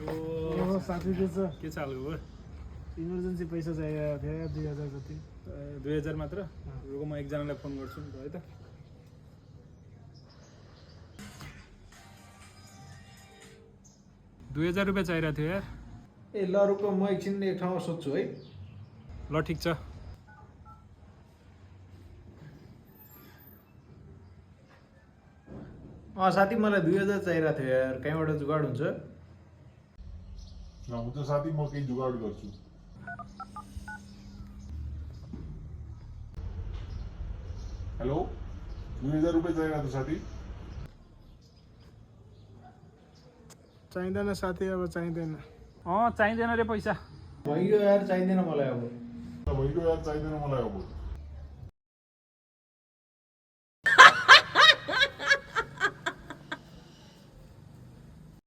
ओ साथी के छ हालको भयो इमर्जेन्सी पैसा चाहिएको थियो यार 2000 जति 2000 मात्र रुको म एकजनालाई फोन गर्छु नि त है त ₹2000 चाहिरहेको थियो यार ए ल रुक म एकछिन एक ठाउँमा सोध्छु है ल ठिक छ साथी मलाई 2000 चाहिरहेको थियो यार कहीँबाट जुगाड हुन्छ हुन्छ साथी म केही जुगाड गर्छु हेलो 2000 रुपियाँ चाहिरहेको थियो साथी चाहिँदैन साथी अब चाहिँदैन चाहिँदैन रे पैसा भइगयो यार चाहिँदैन मलाई अब भइगयो यार चाहिँदैन मलाई अब